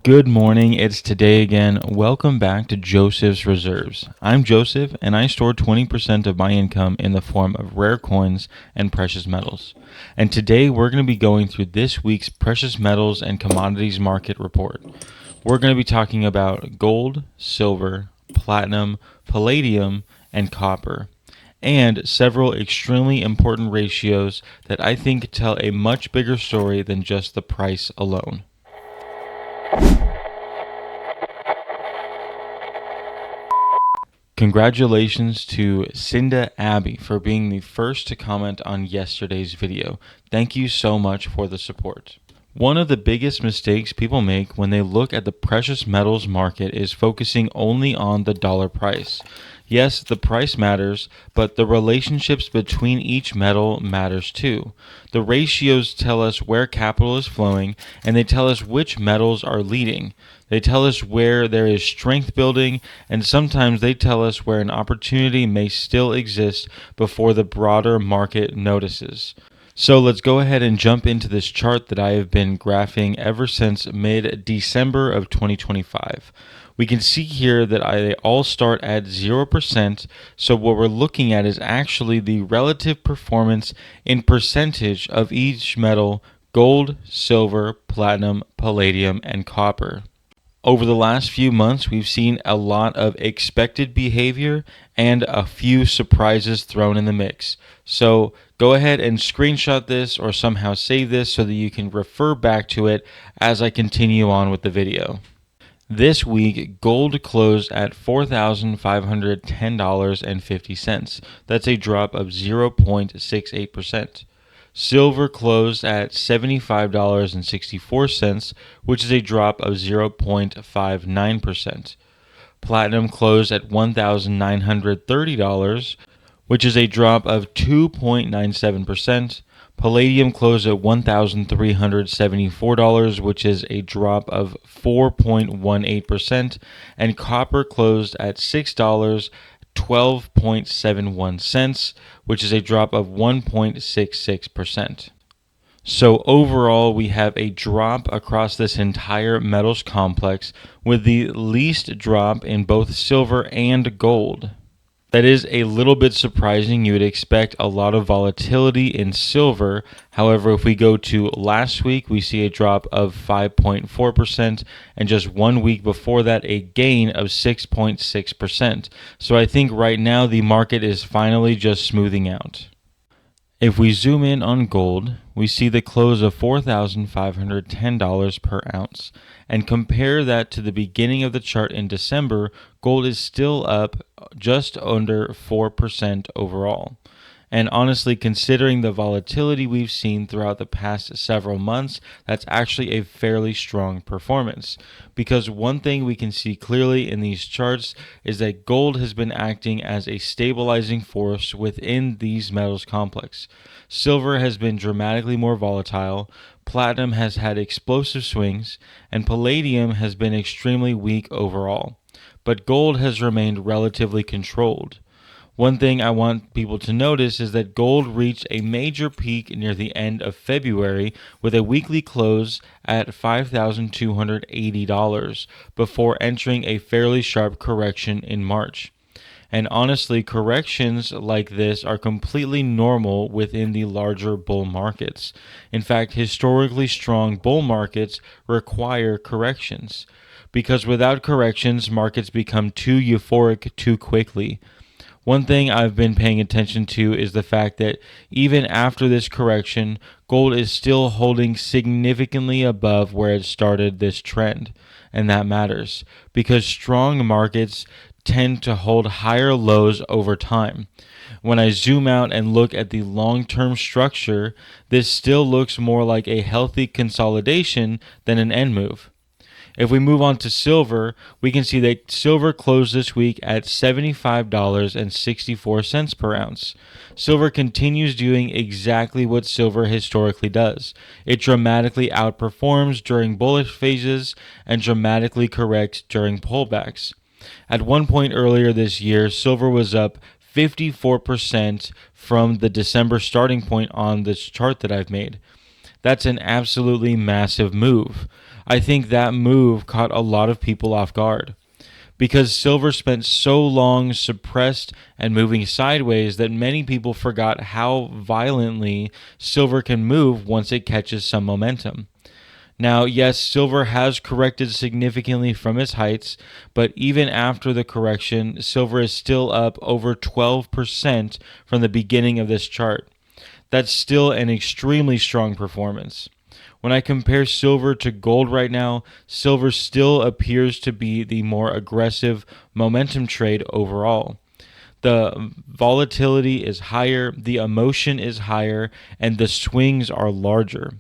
Good morning, it's today again. Welcome back to Joseph's Reserves. I'm Joseph, and I store 20% of my income in the form of rare coins and precious metals. And today we're going to be going through this week's precious metals and commodities market report. We're going to be talking about gold, silver, platinum, palladium, and copper, and several extremely important ratios that I think tell a much bigger story than just the price alone. Congratulations to Cinda Abbey for being the first to comment on yesterday's video. Thank you so much for the support. One of the biggest mistakes people make when they look at the precious metals market is focusing only on the dollar price. Yes, the price matters, but the relationships between each metal matters too. The ratios tell us where capital is flowing, and they tell us which metals are leading. They tell us where there is strength building, and sometimes they tell us where an opportunity may still exist before the broader market notices. So let's go ahead and jump into this chart that I have been graphing ever since mid-December of 2025. We can see here that they all start at 0%, so what we're looking at is actually the relative performance in percentage of each metal: gold, silver, platinum, palladium, and copper. Over the last few months, we've seen a lot of expected behavior and a few surprises thrown in the mix. So go ahead and screenshot this or somehow save this so that you can refer back to it as I continue on with the video. This week, gold closed at $4,510.50. That's a drop of 0.68%. Silver closed at $75.64, which is a drop of 0.59%. Platinum closed at $1,930, which is a drop of 2.97%. Palladium closed at $1,374, which is a drop of 4.18%, and copper closed at $6.1271, which is a drop of 1.66%. So overall, we have a drop across this entire metals complex, with the least drop in both silver and gold. That is a little bit surprising. You would expect a lot of volatility in silver. However, if we go to last week, we see a drop of 5.4%, and just 1 week before that, a gain of 6.6%. So I think right now the market is finally just smoothing out. If we zoom in on gold, we see the close of $4,510 per ounce, and compare that to the beginning of the chart in December, gold is still up just under 4% overall. And honestly, considering the volatility we've seen throughout the past several months, that's actually a fairly strong performance. Because one thing we can see clearly in these charts is that gold has been acting as a stabilizing force within these metals complex. Silver has been dramatically more volatile, platinum has had explosive swings, and palladium has been extremely weak overall. But gold has remained relatively controlled. One thing I want people to notice is that gold reached a major peak near the end of February with a weekly close at $5,280 before entering a fairly sharp correction in March. And honestly, corrections like this are completely normal within the larger bull markets. In fact, historically strong bull markets require corrections, because without corrections, markets become too euphoric too quickly. One thing I've been paying attention to is the fact that even after this correction, gold is still holding significantly above where it started this trend. And that matters, because strong markets tend to hold higher lows over time. When I zoom out and look at the long-term structure, this still looks more like a healthy consolidation than an end move. If we move on to silver, we can see that silver closed this week at $75.64 per ounce. Silver continues doing exactly what silver historically does. It dramatically outperforms during bullish phases and dramatically corrects during pullbacks. At one point earlier this year, silver was up 54% from the December starting point on this chart that I've made. That's an absolutely massive move. I think that move caught a lot of people off guard because silver spent so long suppressed and moving sideways that many people forgot how violently silver can move once it catches some momentum. Now, yes, silver has corrected significantly from its heights, but even after the correction, silver is still up over 12% from the beginning of this chart. That's still an extremely strong performance. When I compare silver to gold right now, silver still appears to be the more aggressive momentum trade overall. The volatility is higher, the emotion is higher, and the swings are larger.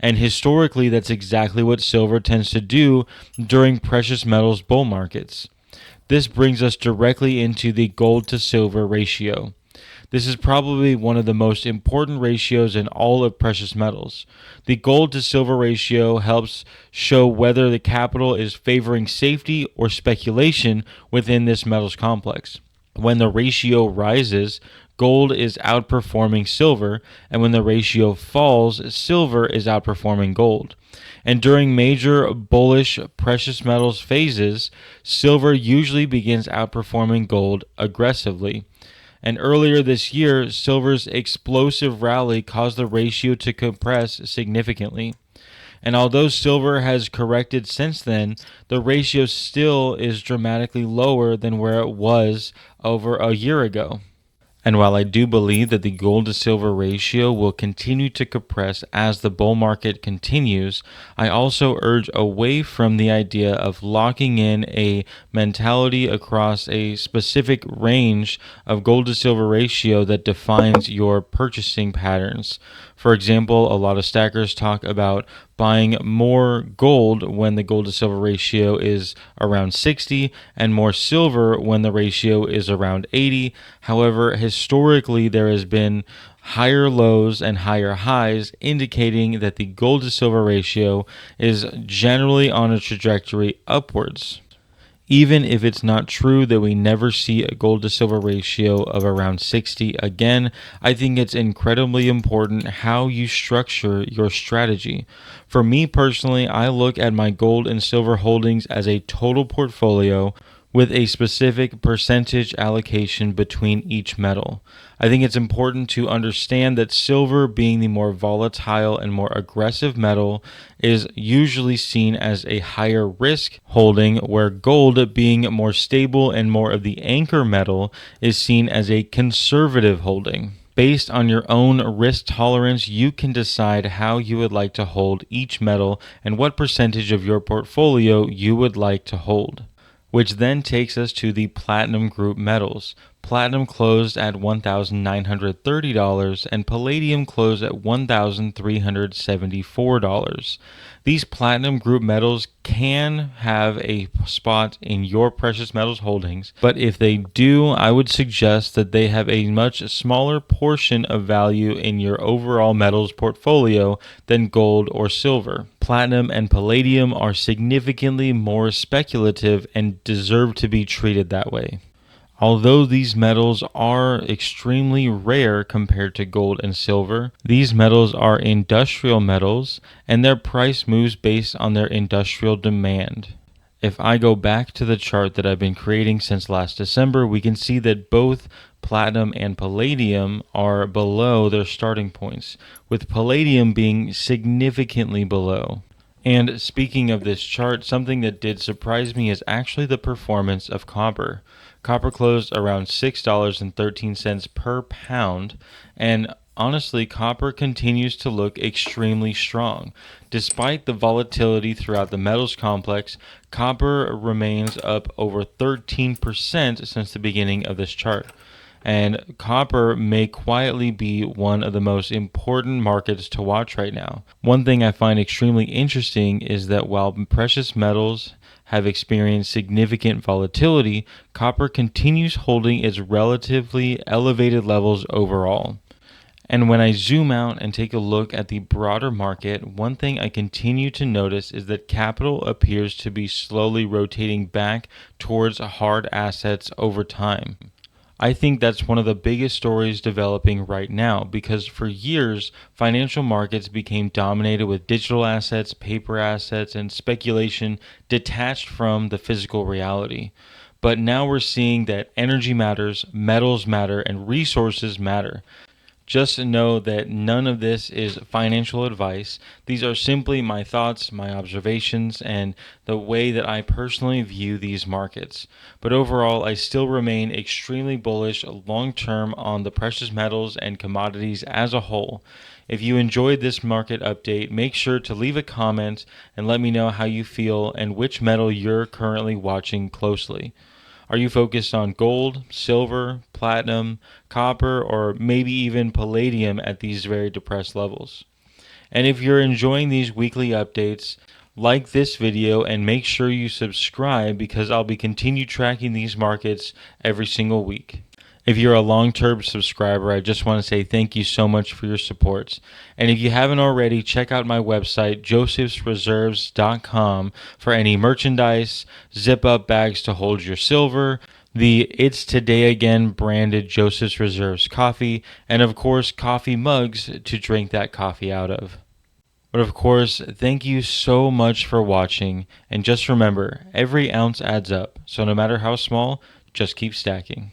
And historically, that's exactly what silver tends to do during precious metals bull markets. This brings us directly into the gold to silver ratio. This is probably one of the most important ratios in all of precious metals. The gold to silver ratio helps show whether the capital is favoring safety or speculation within this metals complex. When the ratio rises, gold is outperforming silver, and when the ratio falls, silver is outperforming gold. And during major bullish precious metals phases, silver usually begins outperforming gold aggressively. And earlier this year, silver's explosive rally caused the ratio to compress significantly. And although silver has corrected since then, the ratio still is dramatically lower than where it was over a year ago. And while I do believe that the gold to silver ratio will continue to compress as the bull market continues, I also urge away from the idea of locking in a mentality across a specific range of gold to silver ratio that defines your purchasing patterns. For example, a lot of stackers talk about buying more gold when the gold to silver ratio is around 60 and more silver when the ratio is around 80. However, historically there has been higher lows and higher highs, indicating that the gold to silver ratio is generally on a trajectory upwards. Even if it's not true that we never see a gold to silver ratio of around 60 again, I think it's incredibly important how you structure your strategy. For me personally, I look at my gold and silver holdings as a total portfolio with a specific percentage allocation between each metal. I think it's important to understand that silver, being the more volatile and more aggressive metal, is usually seen as a higher risk holding, where gold, being more stable and more of the anchor metal, is seen as a conservative holding. Based on your own risk tolerance, you can decide how you would like to hold each metal and what percentage of your portfolio you would like to hold. Which then takes us to the platinum group metals. Platinum closed at $1,930 and palladium closed at $1,374. These platinum group metals can have a spot in your precious metals holdings, but if they do, I would suggest that they have a much smaller portion of value in your overall metals portfolio than gold or silver. Platinum and palladium are significantly more speculative and deserve to be treated that way. Although these metals are extremely rare compared to gold and silver, these metals are industrial metals and their price moves based on their industrial demand. If I go back to the chart that I've been creating since last December, we can see that both platinum and palladium are below their starting points, with palladium being significantly below. And speaking of this chart, something that did surprise me is actually the performance of copper. Copper closed around $6.13 per pound, and honestly, copper continues to look extremely strong. Despite the volatility throughout the metals complex, copper remains up over 13% since the beginning of this chart. And copper may quietly be one of the most important markets to watch right now. One thing I find extremely interesting is that while precious metals have experienced significant volatility, copper continues holding its relatively elevated levels overall. And when I zoom out and take a look at the broader market, one thing I continue to notice is that capital appears to be slowly rotating back towards hard assets over time. I think that's one of the biggest stories developing right now because for years, financial markets became dominated with digital assets, paper assets, and speculation detached from the physical reality. But now we're seeing that energy matters, metals matter, and resources matter. Just know that none of this is financial advice. These are simply my thoughts, my observations, and the way that I personally view these markets. But overall, I still remain extremely bullish long term on the precious metals and commodities as a whole. If you enjoyed this market update, make sure to leave a comment and let me know how you feel and which metal you're currently watching closely. Are you focused on gold, silver, platinum, copper, or maybe even palladium at these very depressed levels? And if you're enjoying these weekly updates, like this video and make sure you subscribe because I'll be continue tracking these markets every single week. If you're a long-term subscriber, I just want to say thank you so much for your support. And if you haven't already, check out my website, josephsreserves.com, for any merchandise, zip-up bags to hold your silver, the It's Today Again branded Joseph's Reserves coffee, and of course, coffee mugs to drink that coffee out of. But of course, thank you so much for watching, and just remember, every ounce adds up, so no matter how small, just keep stacking.